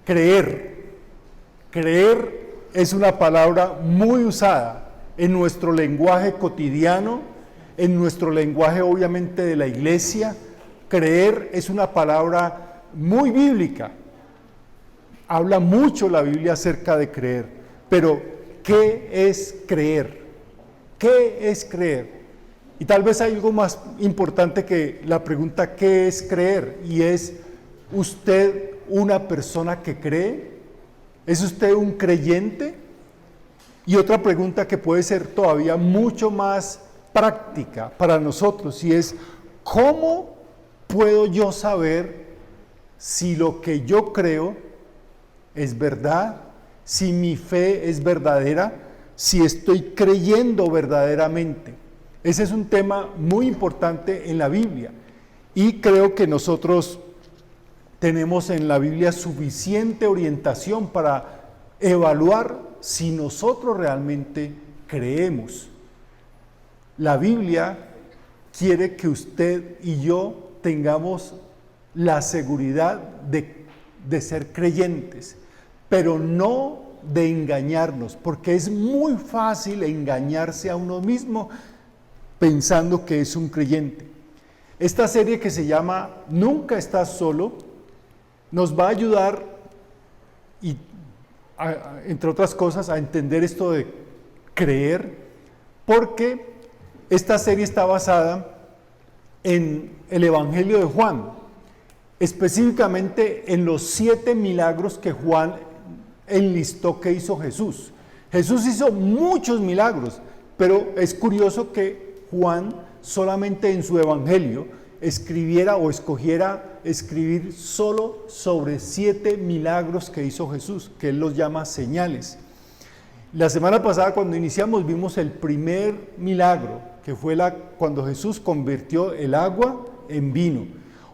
Creer. Creer es una palabra muy usada en nuestro lenguaje cotidiano, en nuestro lenguaje obviamente de la iglesia. Creer es una palabra muy bíblica. Habla mucho la Biblia acerca de creer. Pero, ¿qué es creer? ¿Qué es creer? Y tal vez hay algo más importante que la pregunta ¿qué es creer? Y es, ¿usted una persona que cree? ¿Es usted un creyente? Y otra pregunta que puede ser todavía mucho más práctica para nosotros, y es, ¿cómo puedo yo saber si lo que yo creo es verdad? Si mi fe es verdadera, si estoy creyendo verdaderamente. Ese es un tema muy importante en la Biblia, y creo que nosotros tenemos en la Biblia suficiente orientación para evaluar si nosotros realmente creemos. La Biblia quiere que usted y yo tengamos la seguridad de ser creyentes, pero no de engañarnos, porque es muy fácil engañarse a uno mismo pensando que es un creyente. Esta serie que se llama Nunca estás solo nos va a ayudar, entre otras cosas, a entender esto de creer, porque esta serie está basada en el Evangelio de Juan, específicamente en los 7 milagros que Juan enlistó que hizo Jesús. Jesús hizo muchos milagros, pero es curioso que Juan solamente en su Evangelio escribiera o escogiera escribir solo sobre 7 milagros que hizo Jesús, que él los llama señales. La semana pasada cuando iniciamos vimos el primer milagro, que fue cuando Jesús convirtió el agua en vino.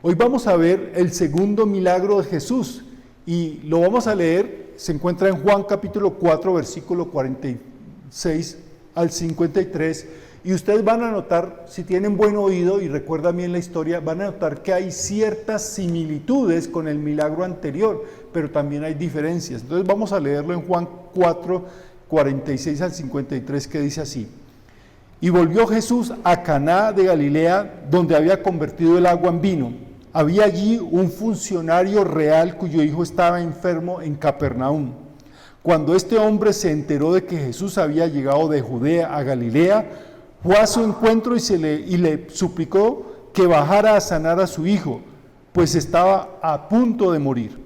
Hoy vamos a ver el segundo milagro de Jesús y lo vamos a leer, se encuentra en Juan capítulo 4, versículo 46 al 53, y ustedes van a notar, si tienen buen oído y recuerdan bien la historia, van a notar que hay ciertas similitudes con el milagro anterior, pero también hay diferencias. Entonces vamos a leerlo en Juan 4, 46 al 53, que dice así: Y volvió Jesús a Caná de Galilea, donde había convertido el agua en vino. Había allí un funcionario real cuyo hijo estaba enfermo en Capernaum. Cuando este hombre se enteró de que Jesús había llegado de Judea a Galilea, fue a su encuentro y le suplicó que bajara a sanar a su hijo, pues estaba a punto de morir.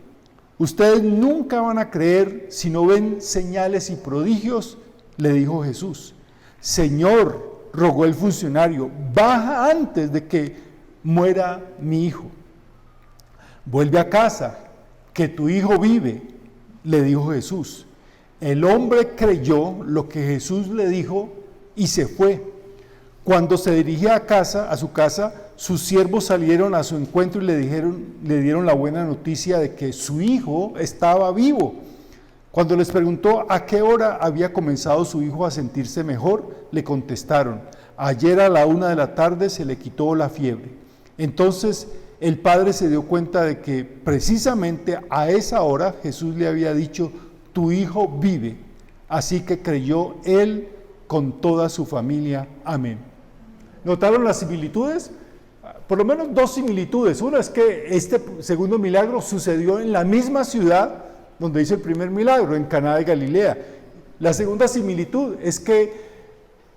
Ustedes nunca van a creer si no ven señales y prodigios, le dijo Jesús. Señor, rogó el funcionario, baja antes de que muera mi hijo. Vuelve a casa, que tu hijo vive, le dijo Jesús. El hombre creyó lo que Jesús le dijo y se fue. Cuando se dirigía a su casa, sus siervos salieron a su encuentro y le dieron la buena noticia de que su hijo estaba vivo. Cuando les preguntó a qué hora había comenzado su hijo a sentirse mejor, le contestaron: ayer a la 1 de la tarde se le quitó la fiebre. Entonces el padre se dio cuenta de que precisamente a esa hora Jesús le había dicho: tu hijo vive. Así que creyó él con toda su familia. Amén. ¿Notaron las similitudes? Por lo menos 2 similitudes. Una es que este segundo milagro sucedió en la misma ciudad donde hizo el primer milagro, en Caná de Galilea. La segunda similitud es que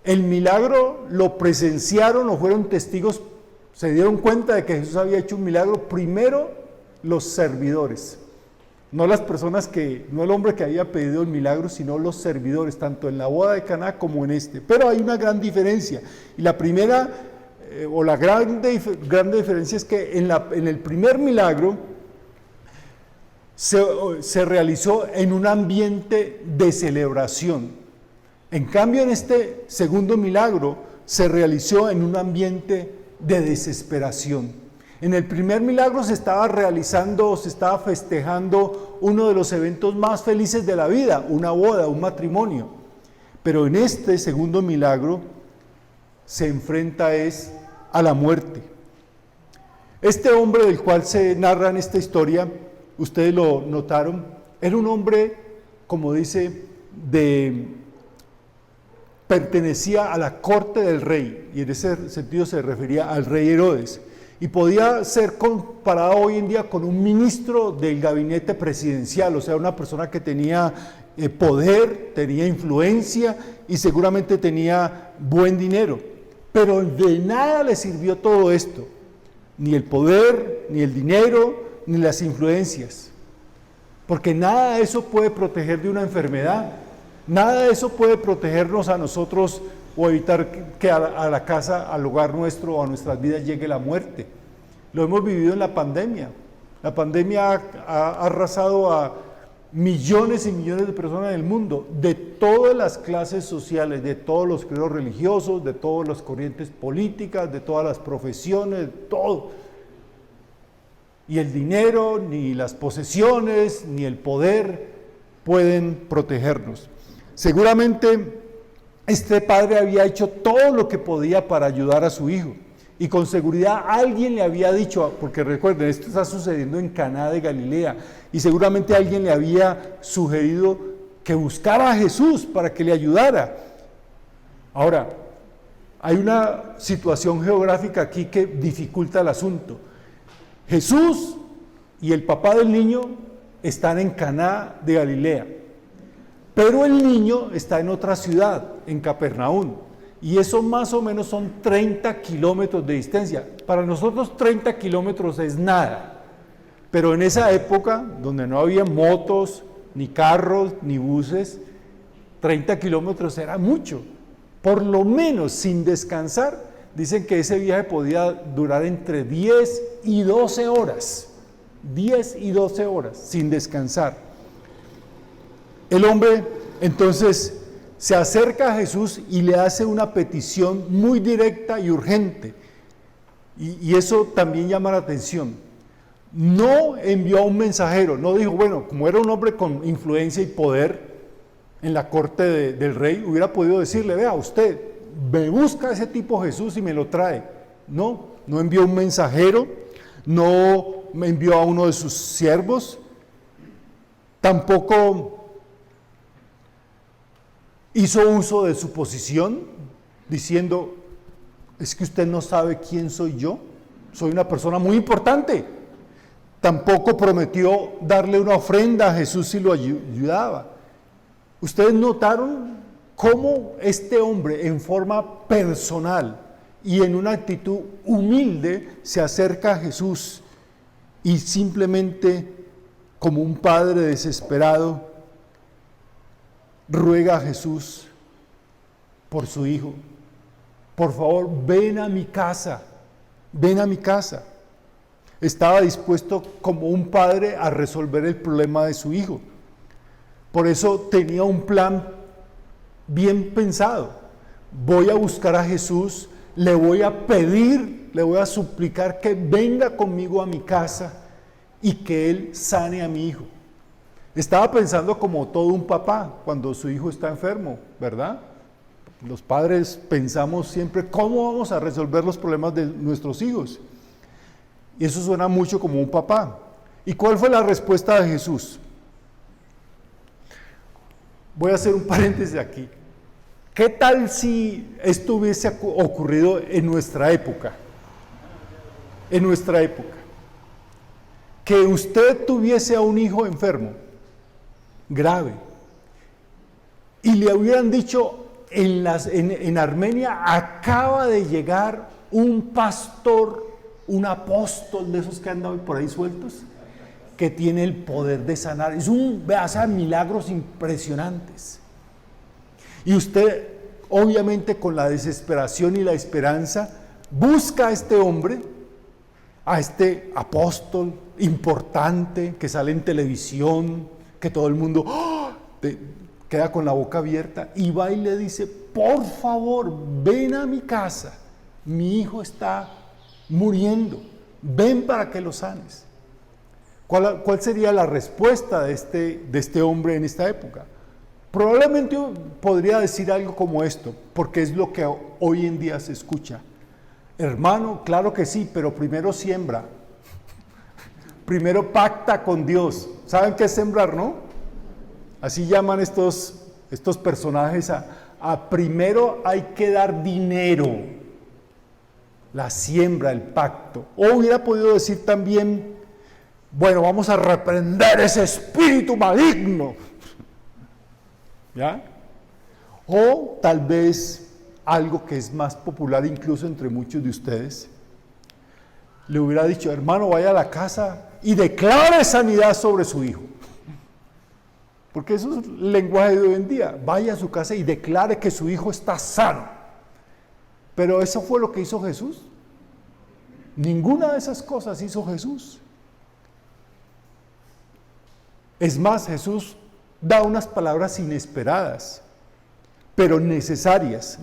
el milagro lo presenciaron o fueron testigos, se dieron cuenta de que Jesús había hecho un milagro primero los servidores. No las personas no el hombre que había pedido el milagro, sino los servidores, tanto en la boda de Caná como en este. Pero hay una gran diferencia. Y la primera, o la grande diferencia es que en el primer milagro se realizó en un ambiente de celebración. En cambio, en este segundo milagro se realizó en un ambiente de desesperación. En el primer milagro se estaba festejando uno de los eventos más felices de la vida, una boda, un matrimonio. Pero en este segundo milagro se enfrenta a la muerte. Este hombre del cual se narra en esta historia ustedes lo notaron, era un hombre, como dice, pertenecía a la corte del rey, y en ese sentido se refería al rey Herodes, y podía ser comparado hoy en día con un ministro del gabinete presidencial, o sea, una persona que tenía poder, tenía influencia y seguramente tenía buen dinero, pero de nada le sirvió todo esto, ni el poder, ni el dinero, ni las influencias, porque nada de eso puede proteger de una enfermedad, nada de eso puede protegernos a nosotros o evitar que a la casa, al hogar nuestro o a nuestras vidas llegue la muerte. Lo hemos vivido en la pandemia. La pandemia ha arrasado a millones y millones de personas en el mundo, de todas las clases sociales, de todos los credos religiosos, de todas las corrientes políticas, de todas las profesiones, de todo. Y el dinero, ni las posesiones, ni el poder pueden protegernos. Seguramente este padre había hecho todo lo que podía para ayudar a su hijo. Y con seguridad alguien le había dicho, porque recuerden, esto está sucediendo en Caná de Galilea, y seguramente alguien le había sugerido que buscara a Jesús para que le ayudara. Ahora, hay una situación geográfica aquí que dificulta el asunto. Jesús y el papá del niño están en Caná de Galilea, pero el niño está en otra ciudad, en Capernaum, y eso más o menos son 30 kilómetros de distancia. Para nosotros 30 kilómetros es nada, pero en esa época, donde no había motos, ni carros, ni buses, 30 kilómetros era mucho. Por lo menos, sin descansar, dicen que ese viaje podía durar entre 10 y 12 horas. 10 y 12 horas, sin descansar. El hombre, entonces, se acerca a Jesús y le hace una petición muy directa y urgente. Y eso también llama la atención. No envió a un mensajero, no dijo, bueno, como era un hombre con influencia y poder en la corte del rey, hubiera podido decirle, vea, usted me busca ese tipo Jesús y me lo trae. No envió un mensajero, no envió a uno de sus siervos, tampoco hizo uso de su posición, diciendo, es que usted no sabe quién soy yo, soy una persona muy importante. Tampoco prometió darle una ofrenda a Jesús si lo ayudaba. Ustedes notaron cómo este hombre en forma personal y en una actitud humilde se acerca a Jesús y simplemente como un padre desesperado ruega a Jesús por su hijo. Por favor, ven a mi casa, ven a mi casa. Estaba dispuesto como un padre a resolver el problema de su hijo. Por eso tenía un plan bien pensado. Voy a buscar a Jesús, le voy a pedir, le voy a suplicar que venga conmigo a mi casa y que Él sane a mi hijo. Estaba pensando como todo un papá cuando su hijo está enfermo, ¿verdad? Los padres pensamos siempre cómo vamos a resolver los problemas de nuestros hijos. Y eso suena mucho como un papá. ¿Y cuál fue la respuesta de Jesús? Voy a hacer un paréntesis aquí. ¿Qué tal si esto hubiese ocurrido en nuestra época? En nuestra época. Que usted tuviese a un hijo enfermo, grave, y le hubieran dicho, en Armenia acaba de llegar un pastor, un apóstol de esos que andan por ahí sueltos, que tiene el poder de sanar. Hace milagros impresionantes. Y usted, obviamente con la desesperación y la esperanza, busca a este hombre, a este apóstol importante que sale en televisión, que todo el mundo queda con la boca abierta, y va y le dice, por favor, ven a mi casa, mi hijo está muriendo, ven para que lo sanes. ¿Cuál sería la respuesta de este hombre en esta época? Probablemente podría decir algo como esto, porque es lo que hoy en día se escucha. Hermano, claro que sí, pero primero siembra. primero pacta con Dios. ¿Saben qué es sembrar, no? Así llaman estos personajes a primero hay que dar dinero, la siembra, el pacto. O hubiera podido decir también, bueno, vamos a reprender ese espíritu maligno, ¿ya? O tal vez algo que es más popular incluso entre muchos de ustedes, le hubiera dicho, hermano, vaya a la casa y declare sanidad sobre su hijo. Porque eso es el lenguaje de hoy en día. Vaya a su casa y declare que su hijo está sano. Pero eso fue lo que hizo Jesús. Ninguna de esas cosas hizo Jesús. Es más, Jesús da unas palabras inesperadas, pero necesarias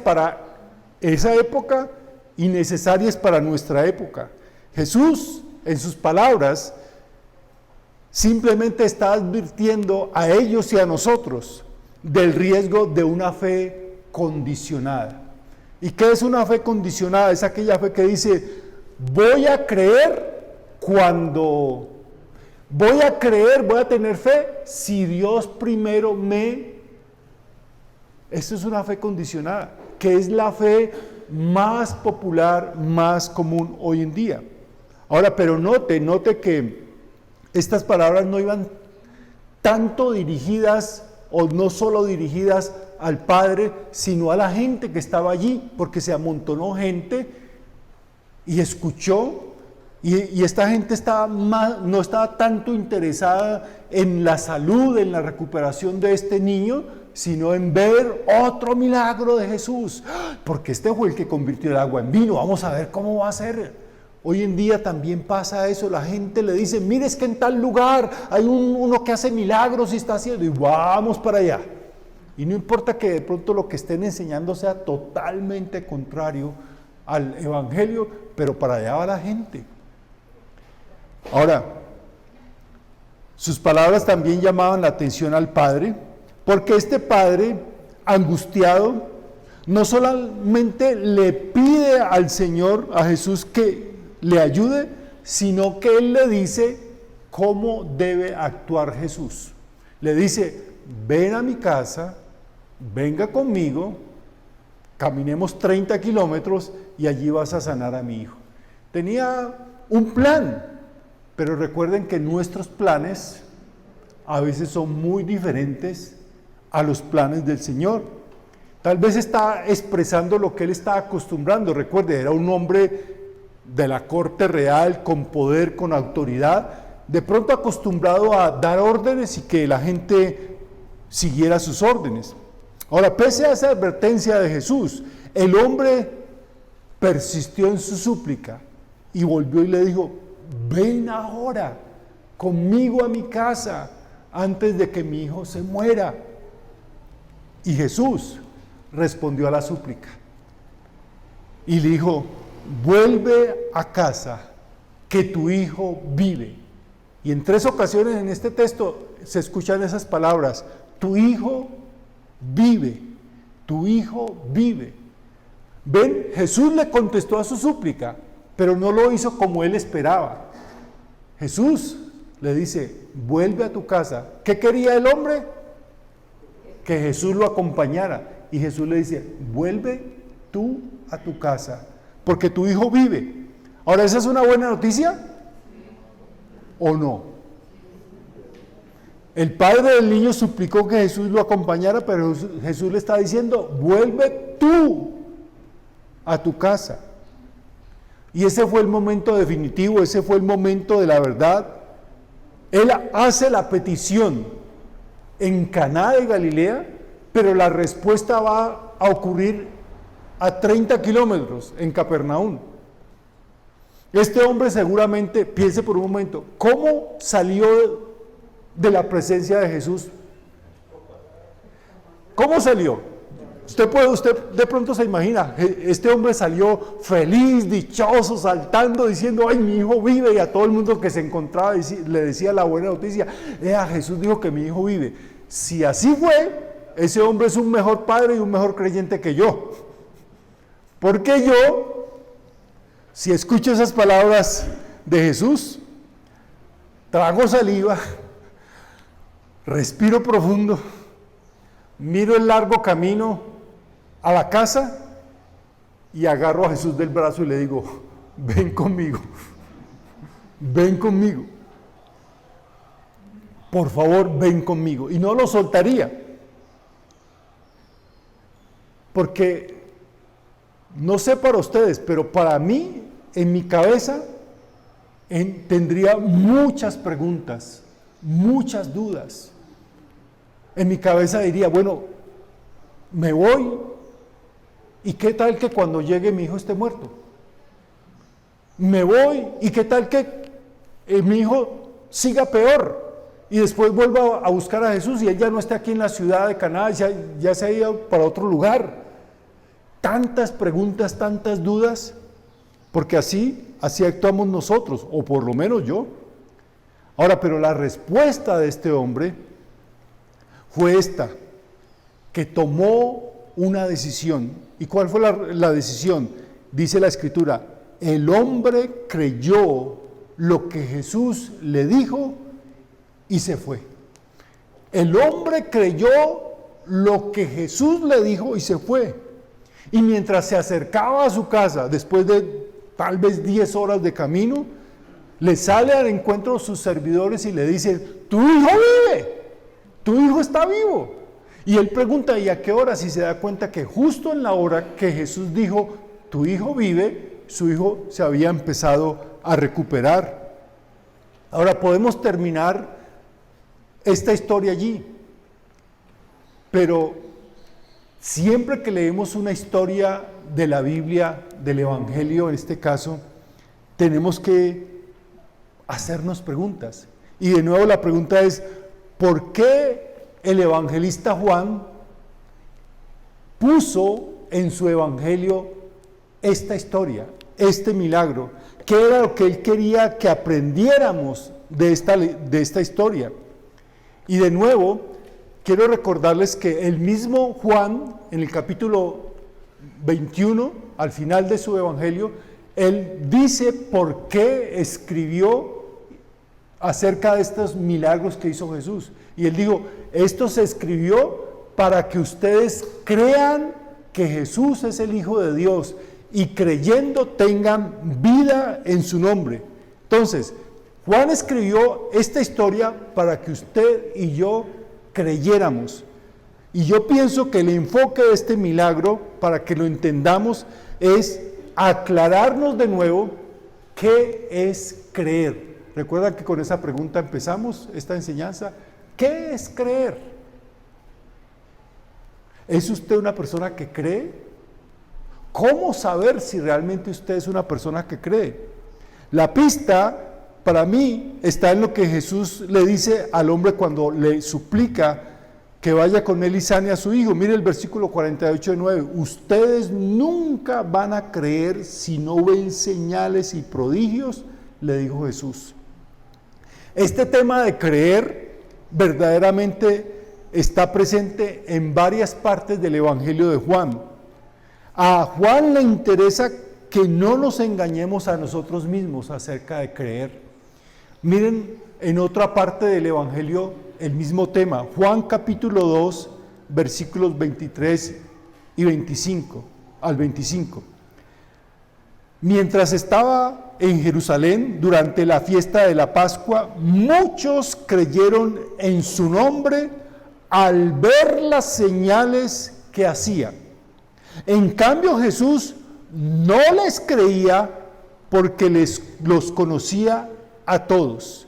para esa época y necesarias para nuestra época. Jesús, en sus palabras, simplemente está advirtiendo a ellos y a nosotros del riesgo de una fe condicionada. ¿Y qué es una fe condicionada? Es aquella fe que dice, voy a creer, voy a tener fe si Dios primero Eso es una fe condicionada, que es la fe más popular, más común hoy en día. Ahora, pero note que estas palabras no iban tanto dirigidas, o no solo dirigidas al Padre, sino a la gente que estaba allí, porque se amontonó gente y escuchó, y esta gente no estaba tanto interesada en la salud, en la recuperación de este niño, sino en ver otro milagro de Jesús, porque este fue el que convirtió el agua en vino, vamos a ver cómo va a ser. Hoy en día también pasa eso, la gente le dice, mire, es que en tal lugar hay uno que hace milagros y está haciendo, y vamos para allá. Y no importa que de pronto lo que estén enseñando sea totalmente contrario al Evangelio, pero para allá va la gente. Ahora, sus palabras también llamaban la atención al Padre, porque este Padre angustiado no solamente le pide al Señor, a Jesús, que le ayude, sino que Él le dice cómo debe actuar Jesús. Le dice, ven a mi casa, venga conmigo, caminemos 30 kilómetros y allí vas a sanar a mi hijo. Tenía un plan, pero recuerden que nuestros planes a veces son muy diferentes a los planes del Señor. Tal vez está expresando lo que Él está acostumbrando. Recuerde, era un hombre de la corte real, con poder, con autoridad, de pronto acostumbrado a dar órdenes y que la gente siguiera sus órdenes. Ahora, pese a esa advertencia de Jesús, el hombre persistió en su súplica y volvió y le dijo, ven ahora conmigo a mi casa antes de que mi hijo se muera. Y Jesús respondió a la súplica y le dijo, vuelve a casa, que tu hijo vive. Y en 3 ocasiones en este texto se escuchan esas palabras, tu hijo vive, tu hijo vive. Ven, Jesús le contestó a su súplica, pero no lo hizo como él esperaba. Jesús le dice, vuelve a tu casa. ¿Qué quería el hombre? Que Jesús lo acompañara. Y Jesús le dice, vuelve tú a tu casa, porque tu hijo vive. Ahora, ¿esa es una buena noticia? ¿O no? El padre del niño suplicó que Jesús lo acompañara, pero Jesús le está diciendo, vuelve tú a tu casa. Y ese fue el momento definitivo, ese fue el momento de la verdad. Él hace la petición en Caná de Galilea, pero la respuesta va a ocurrir a 30 kilómetros en Capernaum. Este hombre seguramente, piense por un momento, ¿cómo salió de la presencia de Jesús? ¿Cómo salió? Usted de pronto se imagina, este hombre salió feliz, dichoso, saltando, diciendo, ay, mi hijo vive, y a todo el mundo que se encontraba le decía la buena noticia, Jesús dijo que mi hijo vive. Si así fue, ese hombre es un mejor padre y un mejor creyente que yo. Porque yo, si escucho esas palabras de Jesús, trago saliva, respiro profundo, miro el largo camino a la casa y agarro a Jesús del brazo y le digo, ven conmigo, ven conmigo, por favor ven conmigo. Y no lo soltaría, porque no sé para ustedes, pero para mí, en mi cabeza, tendría muchas preguntas, muchas dudas. En mi cabeza diría, bueno, me voy, ¿y qué tal que cuando llegue mi hijo esté muerto? Me voy, ¿y qué tal que mi hijo siga peor? Y después vuelva a buscar a Jesús y él ya no esté aquí en la ciudad de Caná, ya se ha ido para otro lugar. Tantas preguntas, tantas dudas, porque así actuamos nosotros, o por lo menos yo. Ahora, pero la respuesta de este hombre fue esta, que tomó una decisión. ¿Y cuál fue la decisión? Dice la Escritura, el hombre creyó lo que Jesús le dijo y se fue. El hombre creyó lo que Jesús le dijo y se fue. Y mientras se acercaba a su casa, después de tal vez 10 horas de camino, le sale al encuentro sus servidores y le dicen, tu hijo vive, tu hijo está vivo. Y él pregunta, ¿y a qué hora? Si se da cuenta que justo en la hora que Jesús dijo, tu hijo vive, su hijo se había empezado a recuperar. Ahora podemos terminar esta historia allí, pero siempre que leemos una historia de la Biblia, del Evangelio en este caso, tenemos que hacernos preguntas. Y de nuevo la pregunta es, ¿por qué el evangelista Juan puso en su evangelio esta historia, este milagro? ¿Qué era lo que él quería que aprendiéramos de esta historia? Y de nuevo, quiero recordarles que el mismo Juan, en el capítulo 21, al final de su evangelio, él dice por qué escribió acerca de estos milagros que hizo Jesús. Y él dijo, esto se escribió para que ustedes crean que Jesús es el Hijo de Dios y creyendo tengan vida en su nombre. Entonces, Juan escribió esta historia para que usted y yo creyéramos. Y yo pienso que el enfoque de este milagro, para que lo entendamos, es aclararnos de nuevo qué es creer. Recuerdan que con esa pregunta empezamos esta enseñanza. ¿Qué es creer? ¿Es usted una persona que cree? ¿Cómo saber si realmente usted es una persona que cree? La pista para mí está en lo que Jesús le dice al hombre cuando le suplica que vaya con él y sane a su hijo. Mire el versículo 48 de 9. Ustedes nunca van a creer si no ven señales y prodigios, le dijo Jesús. Este tema de creer verdaderamente está presente en varias partes del Evangelio de Juan. A Juan le interesa que no nos engañemos a nosotros mismos acerca de creer. Miren en otra parte del Evangelio el mismo tema, Juan capítulo 2, versículos 23 y 25 al 25. Mientras estaba en Jerusalén durante la fiesta de la Pascua, muchos creyeron en su nombre al ver las señales que hacía. En cambio Jesús no les creía porque los conocía a todos.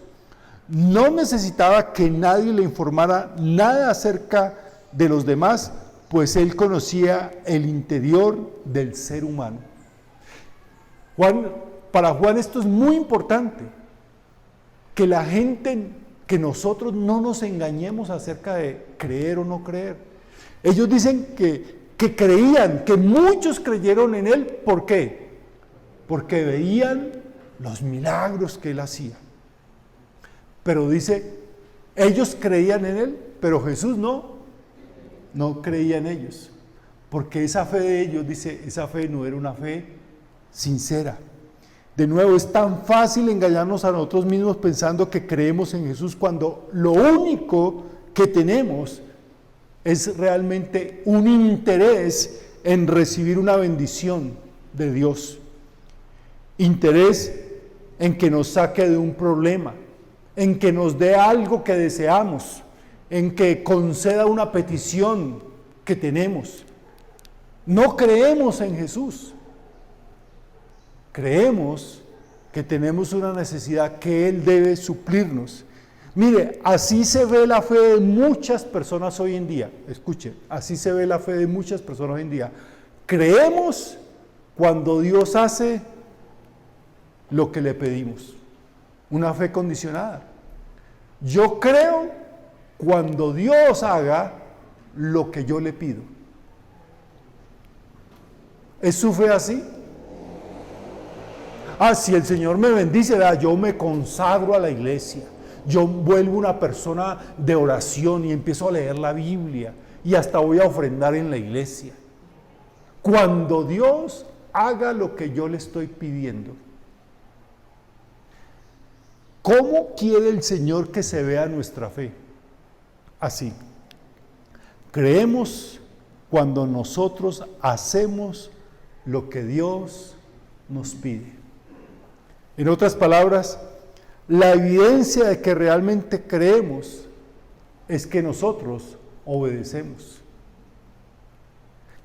No necesitaba que nadie le informara nada acerca de los demás, pues él conocía el interior del ser humano. Para Juan esto es muy importante, que la gente, que nosotros no nos engañemos acerca de creer o no creer. Ellos dicen que creían, que muchos creyeron en él. ¿Por qué? Porque veían los milagros que él hacía. Pero dice, ellos creían en él, pero Jesús no creía en ellos. Porque esa fe de ellos, dice, esa fe no era una fe sincera. De nuevo, es tan fácil engañarnos a nosotros mismos pensando que creemos en Jesús cuando lo único que tenemos es realmente un interés en recibir una bendición de Dios. Interés en que nos saque de un problema, en que nos dé algo que deseamos, en que conceda una petición que tenemos. No creemos en Jesús. Creemos que tenemos una necesidad que Él debe suplirnos. Mire, así se ve la fe de muchas personas hoy en día. Escuche, así se ve la fe de muchas personas hoy en día. Creemos cuando Dios hace lo que le pedimos. Una fe condicionada. Yo creo cuando Dios haga lo que yo le pido. ¿Es su fe así? Si el Señor me bendice, yo me consagro a la iglesia. Yo vuelvo una persona de oración y empiezo a leer la Biblia y hasta voy a ofrendar en la iglesia. Cuando Dios haga lo que yo le estoy pidiendo. ¿Cómo quiere el Señor que se vea nuestra fe? Así. Creemos cuando nosotros hacemos lo que Dios nos pide. En otras palabras, la evidencia de que realmente creemos es que nosotros obedecemos.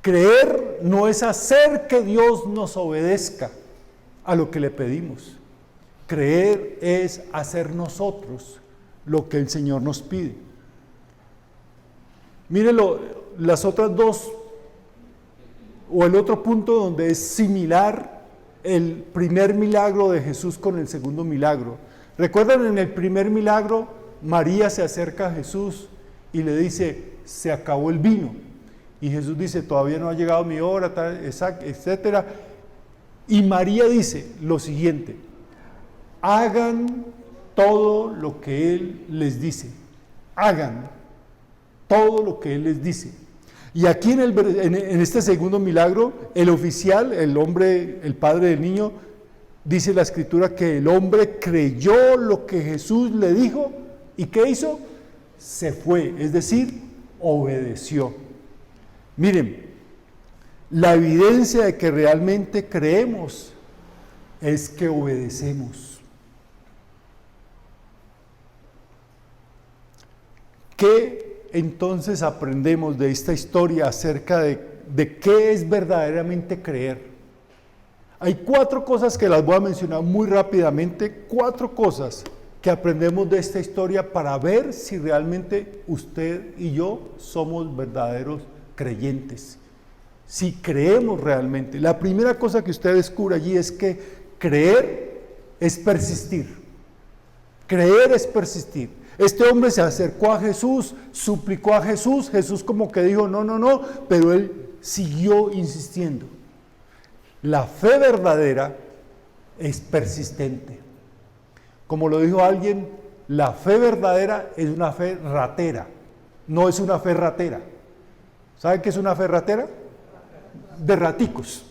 Creer no es hacer que Dios nos obedezca a lo que le pedimos. Creer es hacer nosotros lo que el Señor nos pide. Mírenlo, las otras dos, o el otro punto donde es similar el primer milagro de Jesús con el segundo milagro. ¿Recuerdan en el primer milagro? María se acerca a Jesús y le dice, se acabó el vino. Y Jesús dice, todavía no ha llegado mi hora, etcétera. Y María dice lo siguiente, hagan todo lo que Él les dice. Hagan todo lo que Él les dice. Y aquí en este segundo milagro, el oficial, el hombre, el padre del niño, dice la escritura que el hombre creyó lo que Jesús le dijo y ¿qué hizo? Se fue, es decir, obedeció. Miren, la evidencia de que realmente creemos es que obedecemos. ¿Qué entonces aprendemos de esta historia acerca de qué es verdaderamente creer? Hay 4 cosas que las voy a mencionar muy rápidamente, 4 cosas que aprendemos de esta historia para ver si realmente usted y yo somos verdaderos creyentes, si creemos realmente. La primera cosa que usted descubre allí es que creer es persistir. Creer es persistir. Este hombre se acercó a Jesús, suplicó a Jesús, Jesús como que dijo no, pero él siguió insistiendo. La fe verdadera es persistente. Como lo dijo alguien, la fe verdadera es una fe ratera, no es una fe ratera. ¿Saben qué es una fe ratera? De raticos,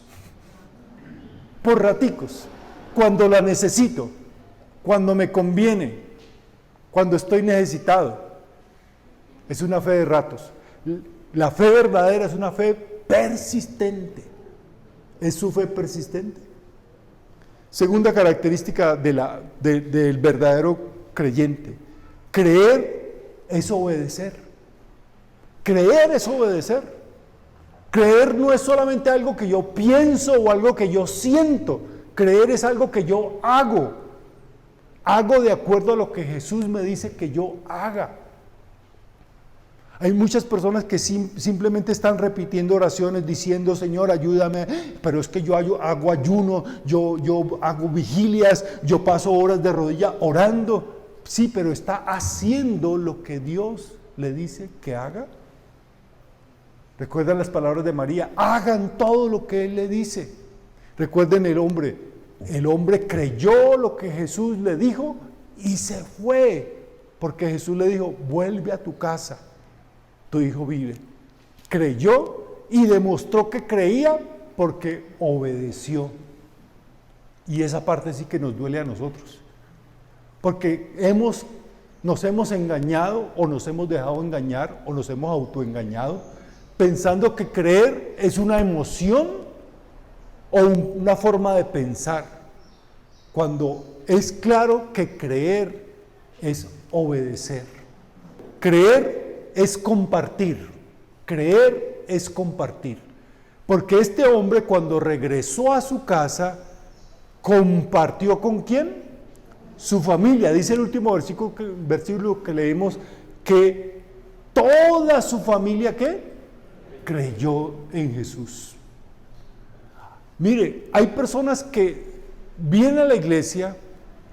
por raticos, cuando la necesito, cuando me conviene, cuando estoy necesitado. Es una fe de ratos. La fe verdadera es una fe persistente. Es su fe persistente. Segunda característica del verdadero creyente. Creer es obedecer. Creer es obedecer. Creer no es solamente algo que yo pienso o algo que yo siento. Creer es algo que yo hago. Hago de acuerdo a lo que Jesús me dice que yo haga. Hay muchas personas que simplemente están repitiendo oraciones diciendo, Señor, ayúdame, pero es que yo hago ayuno, yo hago vigilias, yo paso horas de rodilla orando. Sí, pero está haciendo lo que Dios le dice que haga. Recuerdan las palabras de María, hagan todo lo que Él le dice. Recuerden el hombre creyó lo que Jesús le dijo y se fue, porque Jesús le dijo, vuelve a tu casa, tu hijo vive. Creyó y demostró que creía porque obedeció. Y esa parte sí que nos duele a nosotros. Porque nos hemos engañado o nos hemos dejado engañar o nos hemos autoengañado pensando que creer es una emoción o una forma de pensar, cuando es claro que creer es obedecer. Creer es compartir, creer es compartir. Porque este hombre, cuando regresó a su casa, compartió ¿con quién? Su familia. Dice el último versículo que leímos, que toda su familia, ¿qué? Creyó en Jesús. Mire, hay personas que vienen a la iglesia,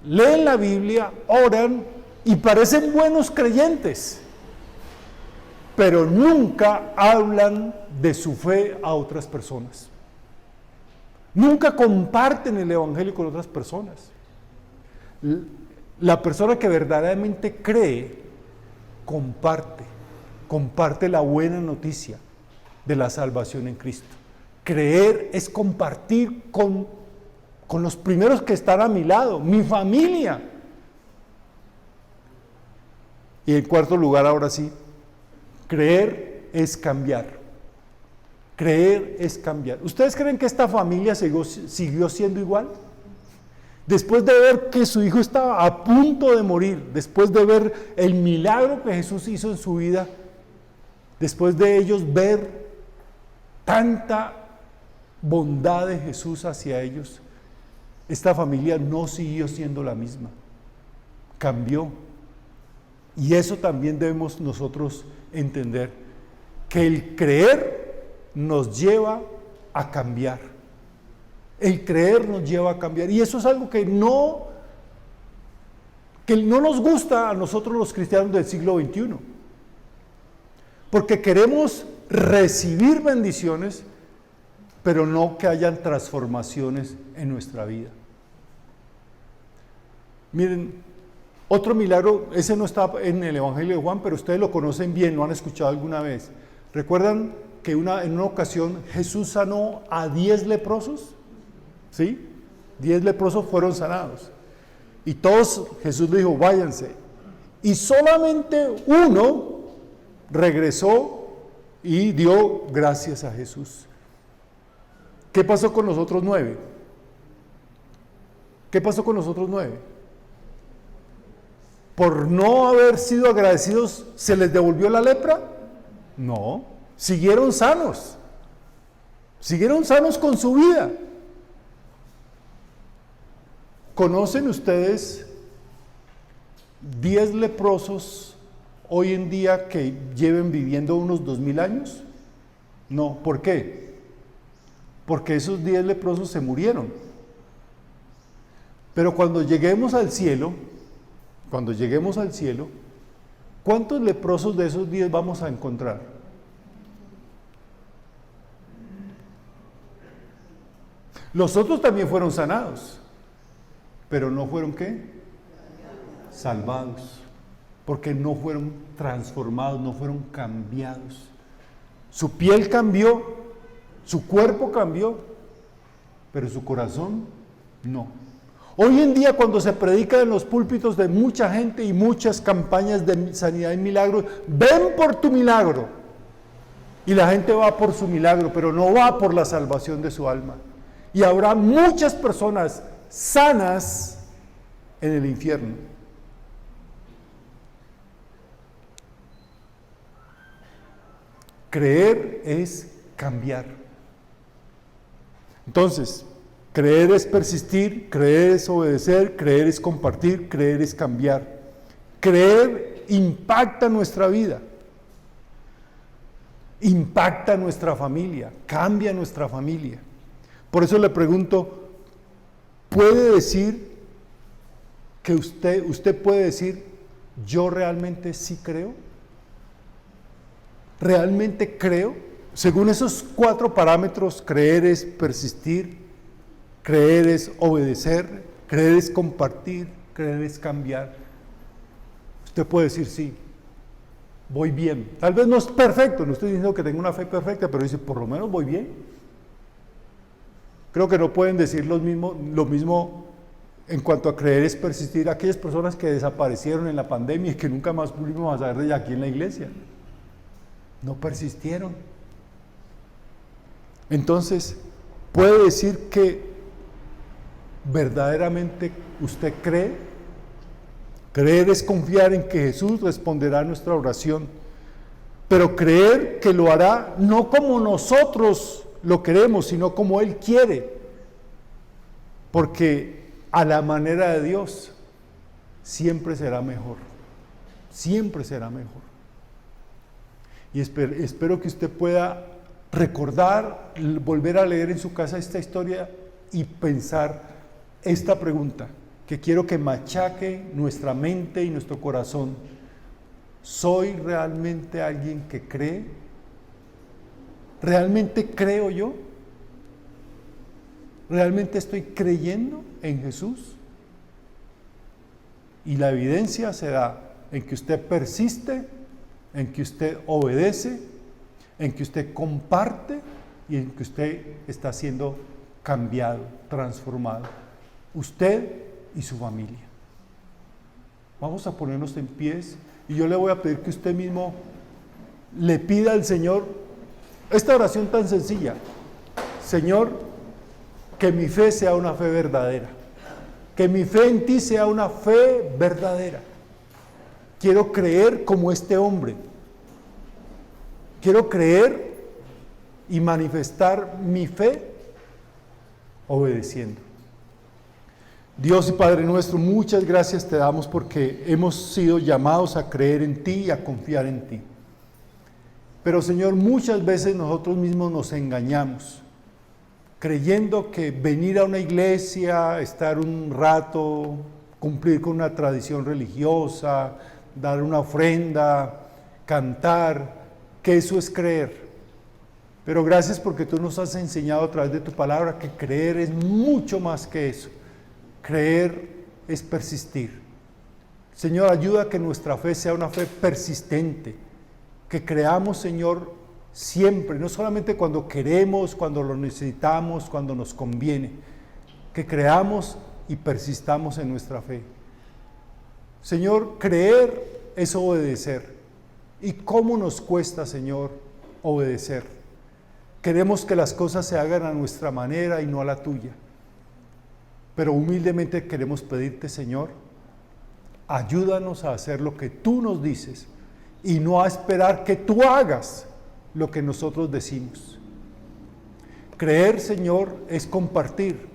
leen la Biblia, oran y parecen buenos creyentes, pero nunca hablan de su fe a otras personas. Nunca comparten el evangelio con otras personas. La persona que verdaderamente cree, comparte la buena noticia de la salvación en Cristo. Creer es compartir con los primeros que están a mi lado, mi familia. Y en cuarto lugar, ahora sí, creer es cambiar. Creer es cambiar. ¿Ustedes creen que esta familia siguió siendo igual? Después de ver que su hijo estaba a punto de morir, después de ver el milagro que Jesús hizo en su vida, después de ellos ver tanta bondad de Jesús hacia ellos, esta familia no siguió siendo la misma, cambió. Y eso también debemos nosotros entender, que el creer nos lleva a cambiar. El creer nos lleva a cambiar. Y eso es algo que no nos gusta a nosotros los cristianos del siglo XXI. Porque queremos recibir bendiciones, pero no que hayan transformaciones en nuestra vida. Miren, otro milagro, ese no está en el Evangelio de Juan, pero ustedes lo conocen bien, lo han escuchado alguna vez. ¿Recuerdan que en una ocasión Jesús sanó a 10 leprosos? ¿Sí? 10 leprosos fueron sanados. Y todos, Jesús le dijo, váyanse. Y solamente uno regresó y dio gracias a Jesús. ¿Qué pasó con los otros 9? ¿Qué pasó con los otros 9? ¿Por no haber sido agradecidos se les devolvió la lepra? No, siguieron sanos con su vida. ¿Conocen ustedes 10 leprosos hoy en día que lleven viviendo unos 2000 años? No, ¿por qué? Porque esos 10 leprosos se murieron. Pero cuando lleguemos al cielo, ¿cuántos leprosos de esos 10 vamos a encontrar? Los otros también fueron sanados, pero no fueron ¿qué? Salvados, porque no fueron transformados, no fueron cambiados. Su piel cambió, su cuerpo cambió, pero su corazón no. Hoy en día, cuando se predica en los púlpitos de mucha gente y muchas campañas de sanidad y milagros, ven por tu milagro. Y la gente va por su milagro, pero no va por la salvación de su alma. Y habrá muchas personas sanas en el infierno. Creer es cambiar. Entonces, creer es persistir, creer es obedecer, creer es compartir, creer es cambiar. Creer impacta nuestra vida, impacta nuestra familia, cambia nuestra familia. Por eso le pregunto, ¿puede decir que usted puede decir, yo realmente sí creo? ¿Realmente creo? Según esos 4 parámetros, creer es persistir, creer es obedecer, creer es compartir, creer es cambiar. Usted puede decir sí, voy bien. Tal vez no es perfecto, no estoy diciendo que tenga una fe perfecta, pero dice, por lo menos voy bien. Creo que no pueden decir lo mismo en cuanto a creer es persistir. Aquellas personas que desaparecieron en la pandemia y que nunca más pudimos saber de ella aquí en la iglesia, no persistieron. Entonces, ¿puede decir que verdaderamente usted cree? Creer es confiar en que Jesús responderá a nuestra oración, pero creer que lo hará no como nosotros lo queremos, sino como Él quiere, porque a la manera de Dios siempre será mejor, siempre será mejor. Y espero que usted pueda recordar, volver a leer en su casa esta historia y pensar esta pregunta, que quiero que machaque nuestra mente y nuestro corazón. ¿Soy realmente alguien que cree? ¿Realmente creo yo? ¿Realmente estoy creyendo en Jesús? Y la evidencia se da en que usted persiste, en que usted obedece, en que usted comparte y en que usted está siendo cambiado, transformado. Usted y su familia. Vamos a ponernos en pies y yo le voy a pedir que usted mismo le pida al Señor esta oración tan sencilla. Señor, que mi fe sea una fe verdadera, que mi fe en ti sea una fe verdadera. Quiero creer como este hombre, quiero creer y manifestar mi fe obedeciendo. Dios y Padre nuestro, muchas gracias te damos porque hemos sido llamados a creer en ti y a confiar en ti. Pero Señor, muchas veces nosotros mismos nos engañamos, creyendo que venir a una iglesia, estar un rato, cumplir con una tradición religiosa, dar una ofrenda, cantar, que eso es creer. Pero gracias porque tú nos has enseñado a través de tu palabra que creer es mucho más que eso. Creer es persistir. Señor, ayuda a que nuestra fe sea una fe persistente, que creamos, Señor, siempre, no solamente cuando queremos, cuando lo necesitamos, cuando nos conviene, que creamos y persistamos en nuestra fe. Señor, creer es obedecer. ¿Y cómo nos cuesta, Señor, obedecer? Queremos que las cosas se hagan a nuestra manera y no a la tuya. Pero humildemente queremos pedirte, Señor, ayúdanos a hacer lo que tú nos dices y no a esperar que tú hagas lo que nosotros decimos. Creer, Señor, es compartir.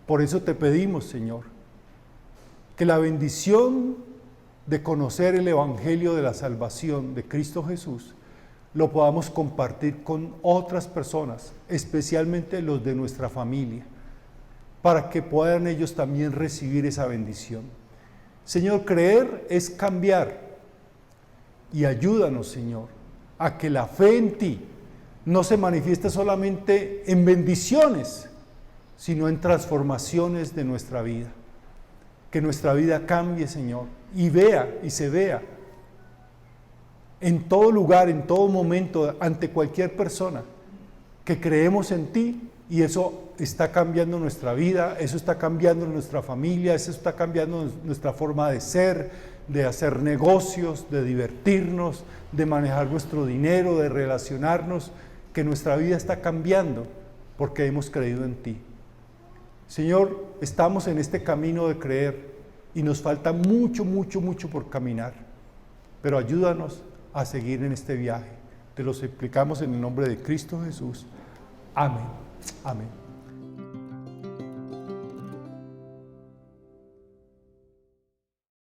Por eso te pedimos, Señor, que la bendición de conocer el Evangelio de la salvación de Cristo Jesús lo podamos compartir con otras personas, especialmente los de nuestra familia, para que puedan ellos también recibir esa bendición. Señor, creer es cambiar y ayúdanos, Señor, a que la fe en ti no se manifieste solamente en bendiciones, sino en transformaciones de nuestra vida. Que nuestra vida cambie, Señor, y se vea en todo lugar, en todo momento, ante cualquier persona, que creemos en ti y eso está cambiando nuestra vida, eso está cambiando nuestra familia, eso está cambiando nuestra forma de ser, de hacer negocios, de divertirnos, de manejar nuestro dinero, de relacionarnos, que nuestra vida está cambiando porque hemos creído en ti. Señor, estamos en este camino de creer y nos falta mucho, mucho, mucho por caminar, pero ayúdanos a seguir en este viaje. Te lo suplicamos en el nombre de Cristo Jesús. Amén. Amén.